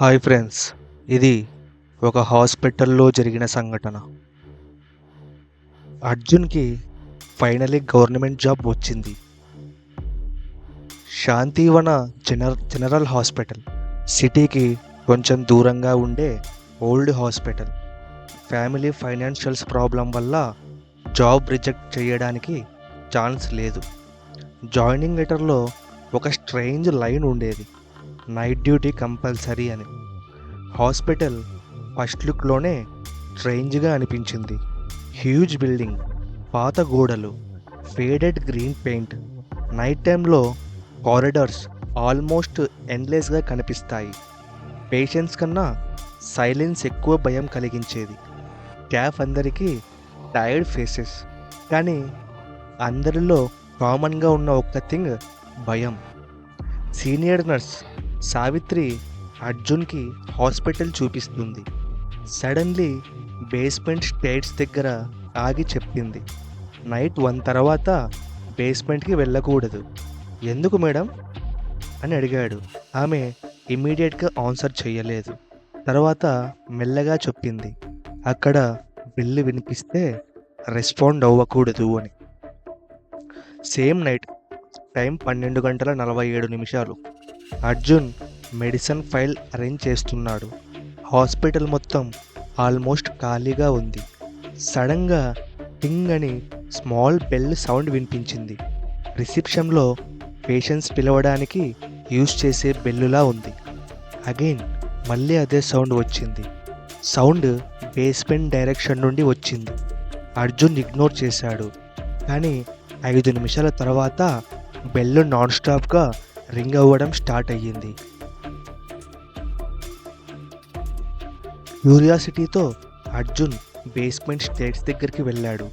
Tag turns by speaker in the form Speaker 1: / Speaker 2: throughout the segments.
Speaker 1: Hi friends, ఇది ఒక హాస్పిటల్లో జరిగిన సంఘటన. అర్జున్కి ఫైనలీ గవర్నమెంట్ జాబ్ వచ్చింది. శాంతివన జనరల్ హాస్పిటల్, సిటీకి కొంచెం దూరంగా ఉండే old hospital. Family financials problem వల్ల జాబ్ రిజెక్ట్ చేయడానికి ఛాన్స్ లేదు. జాయినింగ్ లెటర్లో ఒక స్ట్రేంజ్ లైన్ ఉండేది, నైట్ డ్యూటీ కంపల్సరీ అని. హాస్పిటల్ ఫస్ట్ లుక్లోనే స్ట్రేంజ్గా అనిపించింది. హ్యూజ్ బిల్డింగ్, పాత గోడలు, ఫేడెడ్ గ్రీన్ పెయింట్. నైట్ టైంలో కారిడార్స్ ఆల్మోస్ట్ ఎండ్లెస్గా కనిపిస్తాయి. పేషెంట్స్ కన్నా సైలెన్స్ ఎక్కువ భయం కలిగించేది. స్టాఫ్ అందరికీ టైర్డ్ ఫేసెస్, కానీ అందరిలో కామన్గా ఉన్న ఒక్క థింగ్, భయం. సీనియర్ నర్స్ సావిత్రి అర్జున్కి హాస్పిటల్ చూపిస్తుంది. సడన్లీ బేస్మెంట్ స్టేట్స్ దగ్గర ఆగి చెప్పింది, నైట్ 1 తర్వాత బేస్మెంట్కి వెళ్ళకూడదు. ఎందుకు మేడం అని అడిగాడు. ఆమె ఇమ్మీడియట్గా ఆన్సర్ చేయలేదు. తర్వాత మెల్లగా చెప్పింది, అక్కడ బిల్లు వినిపిస్తే రెస్పాండ్ అవ్వకూడదు అని. Same night, time 12:47. Arjun medicine file arrange చేస్తున్నాడు. హాస్పిటల్ మొత్తం ఆల్మోస్ట్ ఖాళీగా ఉంది. సడన్గా టింగ్ అని స్మాల్ బెల్ సౌండ్ వినిపించింది. రిసెప్షన్లో పేషెంట్స్ పిలవడానికి యూజ్ చేసే బెల్లులా ఉంది. అగైన్ మళ్ళీ అదే సౌండ్ వచ్చింది. సౌండ్ బేస్మెంట్ డైరెక్షన్ నుండి వచ్చింది. అర్జున్ ఇగ్నోర్ చేశాడు. కానీ 5 నిమిషాల తర్వాత బెల్ నాన్ స్టాప్గా రింగ్ అవ్వడం స్టార్ట్ అయ్యింది. క్యూరియాసిటీతో అర్జున్ బేస్మెంట్ స్టేట్స్ దగ్గరికి వెళ్ళాడు.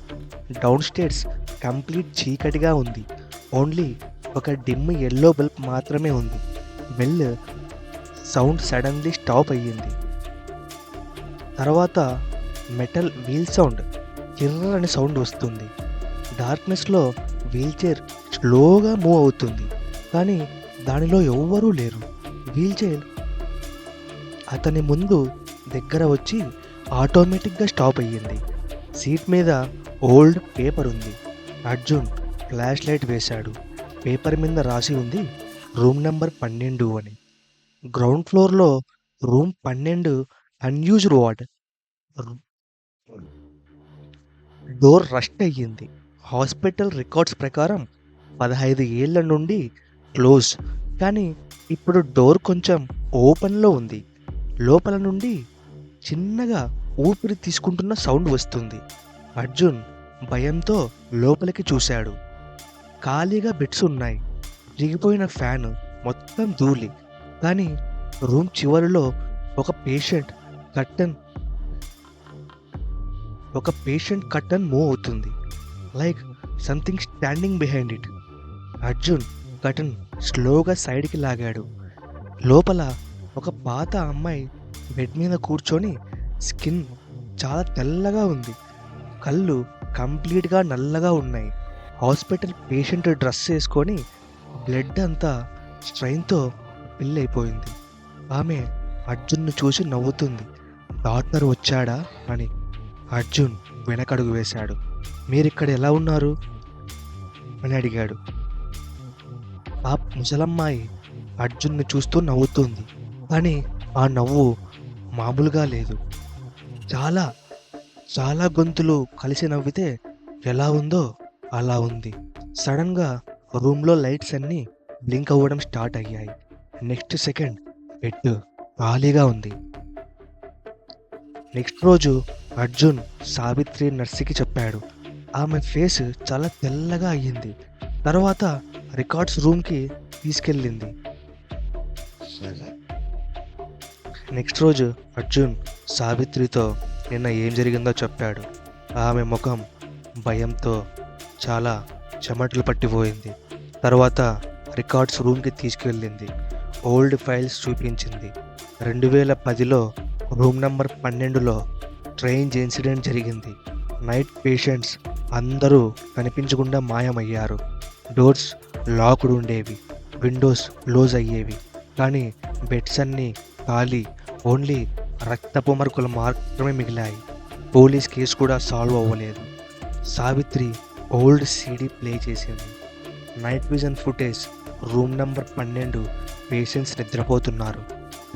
Speaker 1: డౌన్ స్టేట్స్ కంప్లీట్ చీకటిగా ఉంది. ఓన్లీ ఒక డిమ్ ఎల్లో బల్బ్ మాత్రమే ఉంది. బెల్ సౌండ్ సడన్లీ స్టాప్ అయ్యింది. తర్వాత మెటల్ వీల్ సౌండ్, కిర్రని సౌండ్ వస్తుంది. డార్క్నెస్లో వీల్ చైర్ స్లోగా మూవ్ అవుతుంది, కానీ దానిలో ఎవ్వరూ లేరు. వీల్ చైర్ అతని ముందు దగ్గర వచ్చి ఆటోమేటిక్గా స్టాప్ అయ్యింది. సీట్ మీద ఓల్డ్ పేపర్ ఉంది. అర్జున్ ఫ్లాష్ లైట్ వేశాడు. పేపర్ మీద రాసి ఉంది, రూమ్ నెంబర్ 12 అని. గ్రౌండ్ ఫ్లోర్లో room 12 unused ward. Door rust అయ్యింది. హాస్పిటల్ రికార్డ్స్ ప్రకారం 15 ఏళ్ల నుండి క్లోజ్, కానీ ఇప్పుడు డోర్ కొంచెం ఓపెన్లో ఉంది. లోపల నుండి చిన్నగా ఊపిరి తీసుకుంటున్న సౌండ్ వస్తుంది. అర్జున్ భయంతో లోపలికి చూశాడు. ఖాళీగా బెడ్స్ ఉన్నాయి, దిగిపోయిన ఫ్యాన్, మొత్తం ధూళి. కానీ రూమ్ చివరిలో ఒక పేషెంట్ కర్టన్ మూవ్ అవుతుంది, like something standing behind it. Arjun curtain స్లోగా సైడ్కి లాగాడు. లోపల ఒక పాత అమ్మాయి బెడ్ మీద కూర్చొని, స్కిన్ చాలా తెల్లగా ఉంది, కళ్ళు కంప్లీట్గా నల్లగా ఉన్నాయి. హాస్పిటల్ పేషెంట్ డ్రెస్ వేసుకొని బ్లడ్ అంతా స్ట్రెయిన్తో ఫిల్ అయిపోయింది. ఆమె అర్జున్ను చూసి నవ్వుతుంది. డాక్టర్ వచ్చాడా అని. అర్జున్ వెనకడుగు వేశాడు. మీరిక్కడ ఎలా ఉన్నారు అని అడిగాడు. ఆ ముసలమ్మాయి అర్జున్ను చూస్తూ నవ్వుతుంది, కానీ ఆ నవ్వు మామూలుగా లేదు. చాలా చాలా గొంతులు కలిసి నవ్వితే ఎలా ఉందో అలా ఉంది. సడన్గా రూమ్లో లైట్స్ అన్నీ బ్లింక్ అవ్వడం స్టార్ట్ అయ్యాయి. నెక్స్ట్ సెకండ్ బెడ్ ఖాళీగా ఉంది. నెక్స్ట్ రోజు అర్జున్ సావిత్రి నర్సుకి చెప్పాడు. ఆమె ఫేస్ చాలా తెల్లగా అయ్యింది. తర్వాత రికార్డ్స్ రూమ్కి తీసుకెళ్ళింది. నెక్స్ట్ రోజు అర్జున్ సావిత్రితో నిన్న ఏం జరిగిందో చెప్పాడు. ఆమె ముఖం భయంతో చాలా చెమటలు పట్టిపోయింది. తర్వాత రికార్డ్స్ రూమ్కి తీసుకెళ్ళింది. ఓల్డ్ ఫైల్స్ చూపించింది. 2010లో రూమ్ నెంబర్ 12లో ట్రైన్ ఇన్సిడెంట్ జరిగింది. నైట్ పేషెంట్స్ అందరూ కనిపించకుండా మాయమయ్యారు. డోర్స్ లాక్డ్ ఉండేవి, విండోస్ క్లోజ్ అయ్యేవి, కానీ బెడ్స్ అన్నీ ఖాళీ. ఓన్లీ రక్తపు మరకలు మాత్రమే మిగిలాయి. పోలీస్ కేసు కూడా సాల్వ్ అవ్వలేదు. సావిత్రి ఓల్డ్ సీడీ ప్లే చేసింది. Night vision footage. Room number 12. Patients నిద్రపోతున్నారు.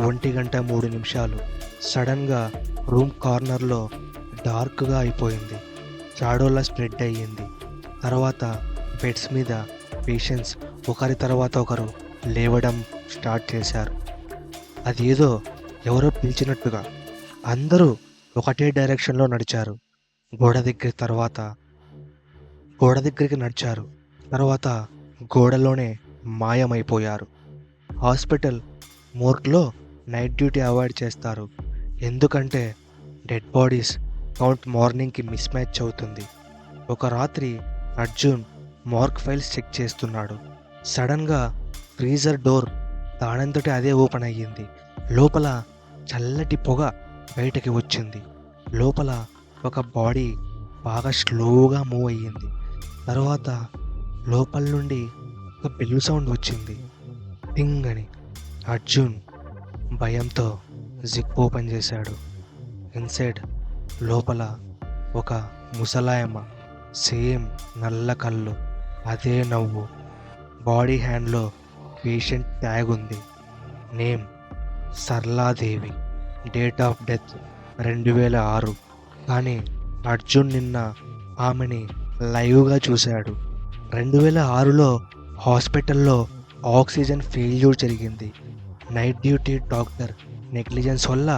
Speaker 1: 1:03. సడన్గా రూమ్ కార్నర్లో డార్క్గా అయిపోయింది. షాడోలా స్ప్రెడ్ అయ్యింది. తర్వాత బెడ్స్ మీద పేషెంట్స్ ఒకరి తర్వాత ఒకరు లేవడం స్టార్ట్ చేశారు. అదేదో ఎవరో పిలిచినట్టుగా అందరూ ఒకటే డైరెక్షన్లో నడిచారు. గోడ దగ్గరికి నడిచారు. తర్వాత గోడలోనే మాయమైపోయారు. హాస్పిటల్ మోర్గ్లో నైట్ డ్యూటీ అవాయిడ్ చేస్తారు. ఎందుకంటే డెడ్ బాడీస్ కౌంట్ మార్నింగ్కి మిస్ మ్యాచ్ అవుతుంది. ఒక రాత్రి అర్జున్ మార్గ్ ఫైల్స్ చెక్ చేస్తున్నాడు. సడన్గా ఫ్రీజర్ డోర్ దానంతటి అదే ఓపెన్ అయ్యింది. లోపల చల్లటి పొగ బయటకి వచ్చింది. లోపల ఒక బాడీ బాగా స్లోగా మూవ్ అయ్యింది. తర్వాత లోపల నుండి ఒక బెల్లు సౌండ్ వచ్చింది. టింగ్ అని. అర్జున్ భయంతో జిప్ ఓపెన్ చేశాడు. ఇన్సైడ్ లోపల ఒక ముసలాయమ్మ. సేమ్ నల్ల కళ్ళు, అదే నవ్వు. బాడీ హ్యాండ్లో పేషెంట్ ట్యాగ్ ఉంది. Name Saraladevi. Date of death 2006. కానీ అర్జున్ నిన్న ఆమెని లైవ్గా చూశాడు. 2006లో హాస్పిటల్లో ఆక్సిజన్ ఫెయిల్యూర్ జరిగింది. నైట్ డ్యూటీ డాక్టర్ నెగ్లిజెన్స్ వల్ల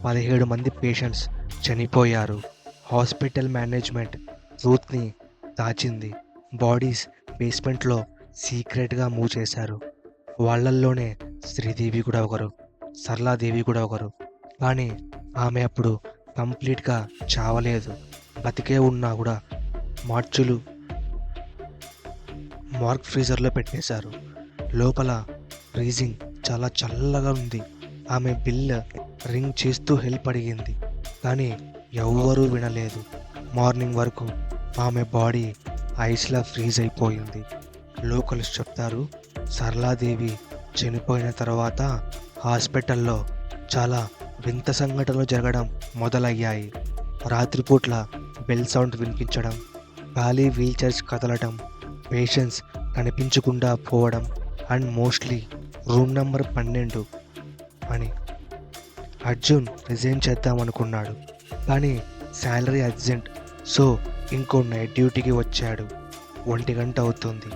Speaker 1: 17 మంది పేషెంట్స్ చనిపోయారు. హాస్పిటల్ మేనేజ్మెంట్ ట్రూత్ని దాచింది. బాడీస్ బేస్మెంట్లో సీక్రెట్గా మూవ్ చేశారు. వాళ్ళల్లోనే శ్రీదేవి కూడా ఒకరు, సరళాదేవి కూడా ఒకరు. కానీ ఆమె అప్పుడు కంప్లీట్గా చావలేదు. బతికే ఉన్నా కూడా మార్గ్ ఫ్రీజర్లో పెట్టేశారు. లోపల ఫ్రీజింగ్ చాలా చల్లగా ఉంది. ఆమె బిల్ రింగ్ చేస్తూ హెల్ప్ అడిగింది. కానీ ఎవ్వరూ వినలేదు. మార్నింగ్ వరకు ఆమె బాడీ ఐస్లా ఫ్రీజ్ అయిపోయింది. లోకల్స్ చెప్తారు, సరళాదేవి చనిపోయిన తర్వాత హాస్పిటల్లో చాలా వింత సంఘటనలు జరగడం మొదలయ్యాయి. రాత్రిపూట్ల బెల్ సౌండ్ వినిపించడం, ఖాళీ వీల్చైర్స్ కదలడం, పేషెంట్స్ కనిపించకుండా పోవడం, అండ్ మోస్ట్లీ రూమ్ నెంబర్ 12 అని. అర్జున్ రిజైన్ చేద్దామనుకున్నాడు. కానీ శాలరీ అర్జెంట్, సో ఇంకో నైట్ డ్యూటీకి వచ్చాడు. 1 గంట అవుతుంది.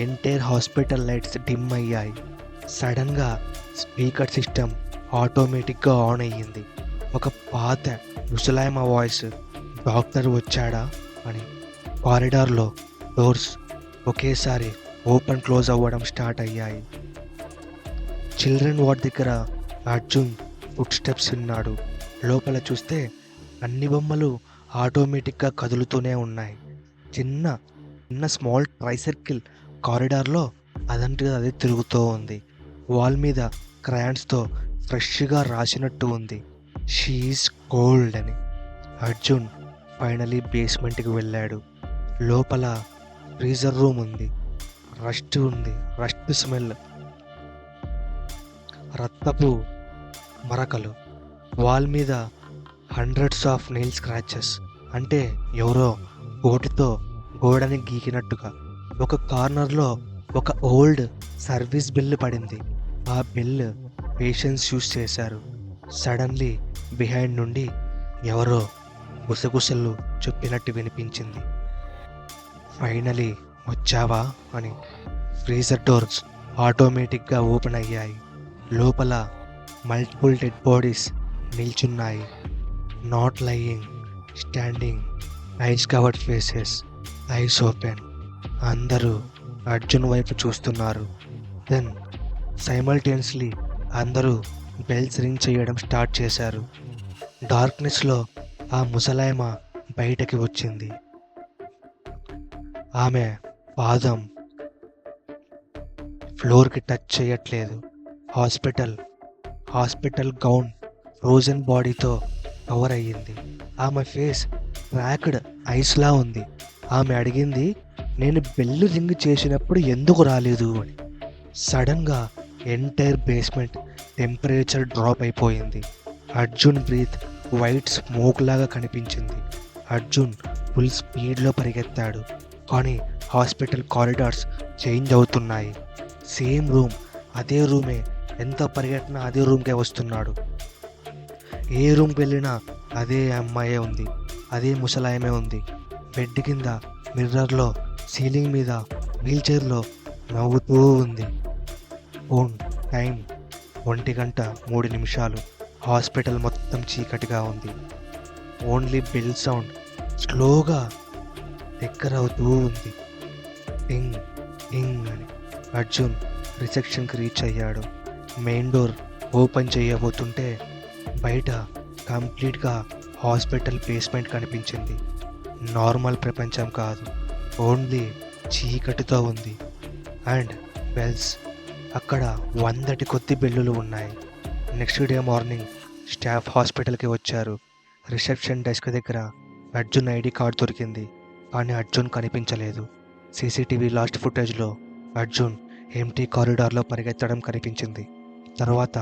Speaker 1: ఎంటైర్ హాస్పిటల్ లైట్స్ డిమ్ అయ్యాయి. సడన్గా స్పీకర్ సిస్టమ్ ఆటోమేటిక్గా ఆన్ అయ్యింది. ఒక పాత ముసలాయమ వాయిస్, డాక్టర్ వచ్చాడా అని. కారిడార్లో డోర్స్ ఒకేసారి ఓపెన్ క్లోజ్ అవ్వడం స్టార్ట్ అయ్యాయి. చిల్డ్రన్ వార్డ్ దగ్గర అర్జున్ ఫుట్ స్టెప్స్ విన్నాడు. లోపల చూస్తే అన్ని బొమ్మలు ఆటోమేటిక్గా కదులుతూనే ఉన్నాయి. చిన్న స్మాల్ ట్రైసర్కిల్ కారిడార్లో అదంతగా అదే తిరుగుతూ ఉంది. వాల్ మీద క్రయాన్స్తో ఫ్రెష్గా రాసినట్టు ఉంది, షీఈస్ కోల్డ్ అని. అర్జున్ ఫైనలీ బేస్మెంట్కి వెళ్ళాడు. లోపల ఫ్రీజర్ రూమ్ ఉంది. రస్ట్ స్మెల్, రక్తపు మరకలు. వాల్ మీద హండ్రెడ్స్ ఆఫ్ నెయిల్ స్క్రాచెస్, అంటే ఎవరో గోటితో గోడని గీకినట్టుగా. ఒక కార్నర్లో ఒక ఓల్డ్ సర్వీస్ బిల్ పడింది. ఆ బిల్ పేషెంట్స్ యూస్ చేశారు. సడన్లీ బిహైండ్ నుండి ఎవరో గుసగుసలు చెప్పినట్టు వినిపించింది. ఫైనలీ వచ్చావా అని. ఫ్రీజర్ డోర్స్ ఆటోమేటిక్గా ఓపెన్ అయ్యాయి. లోపల మల్టిపుల్ డెడ్ బాడీస్ నిల్చున్నాయి. Not lying, standing, eyes covered faces, eyes open. అందరూ అర్జున్ వైపు చూస్తున్నారు. దెన్ సైమల్టేనియస్లీ అందరూ బెల్స్ రింగ్ చేయడం స్టార్ట్ చేశారు. డార్క్నెస్లో ఆ ముసలాయమ బయటకి వచ్చింది. ఆమె పాదం ఫ్లోర్కి టచ్ చేయట్లేదు. హాస్పిటల్ గౌన్ ఫ్రోజన్ బాడీతో కవర్ అయ్యింది. ఆమె ఫేస్ క్రాక్డ్ ఐస్లా ఉంది. ఆమె అడిగింది, నేను బెల్లు రింగ్ చేసినప్పుడు ఎందుకు రాలేదు అని. సడన్గా ఎంటైర్ బేస్మెంట్ టెంపరేచర్ డ్రాప్ అయిపోయింది. అర్జున్ బ్రీత్ వైట్ స్మోక్ లాగా కనిపించింది. అర్జున్ ఫుల్ స్పీడ్లో పరిగెత్తాడు. కానీ హాస్పిటల్ కారిడార్స్ చేంజ్ అవుతున్నాయి. సేమ్ రూమ్, అదే రూమే. ఎంత పరిగెట్టినా అదే రూమ్కే వస్తున్నాడు. ఏ రూమ్కి వెళ్ళినా అదే అమ్మాయే ఉంది, అదే ముసలాయమే ఉంది. బెడ్ కింద, మిర్రర్లో, సీలింగ్ మీద, వీల్ చైర్లో నవ్వుతూ ఉంది. Phone time 1:03. హాస్పిటల్ మొత్తం చీకటిగా ఉంది. ఓన్లీ బెల్ సౌండ్ స్లోగా దగ్గర అవుతూ ఉంది. టింగ్ టింగ్ అని. అర్జున్ రిసెప్షన్కి రీచ్ అయ్యాడు. మెయిన్ డోర్ ఓపెన్ చేయబోతుంటే బయట కంప్లీట్గా హాస్పిటల్ బేస్మెంట్ కనిపించింది. నార్మల్ ప్రపంచం కాదు, ఓన్లీ చీకటితో ఉంది. అండ్ బెల్స్, అక్కడ 100 కొద్ది బెల్లులు ఉన్నాయి. నెక్స్ట్ డే మార్నింగ్ స్టాఫ్ హాస్పిటల్కి వచ్చారు. రిసెప్షన్ డెస్క్ దగ్గర అర్జున్ ఐడి కార్డ్ దొరికింది, కానీ అర్జున్ కనిపించలేదు. సీసీటీవీ లాస్ట్ ఫుటేజ్లో అర్జున్ ఎంటీ కారిడార్లో పరిగెత్తడం కనిపించింది. తర్వాత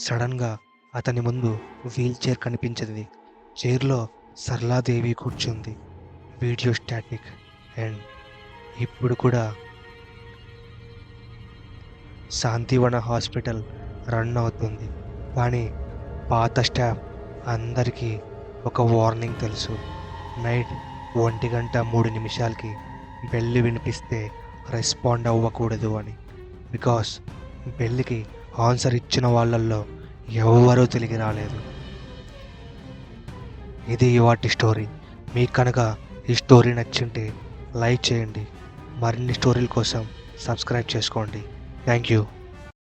Speaker 1: సడన్గా అతని ముందు వీల్ చైర్ కనిపించింది. చైర్లో సరళాదేవి కూర్చుంది. Video static. అండ్ ఇప్పుడు కూడా శాంతివన హాస్పిటల్ రన్ అవుతుంది. కానీ పాత స్టాఫ్ అందరికీ ఒక వార్నింగ్ తెలుసు. నైట్ 1:03 బెల్ వినిపిస్తే రెస్పాండ్ అవ్వకూడదు అని. బికాస్ బెల్కి ఆన్సర్ ఇచ్చిన వాళ్ళల్లో ఎవ్వరూ తిరిగి రాలేదు. ఇది ఇవాటి స్టోరీ. మీకు కనుక ఈ స్టోరీ నచ్చింటే లైక్ చేయండి. మరిన్ని స్టోరీల కోసం సబ్స్క్రైబ్ చేసుకోండి. Thank you.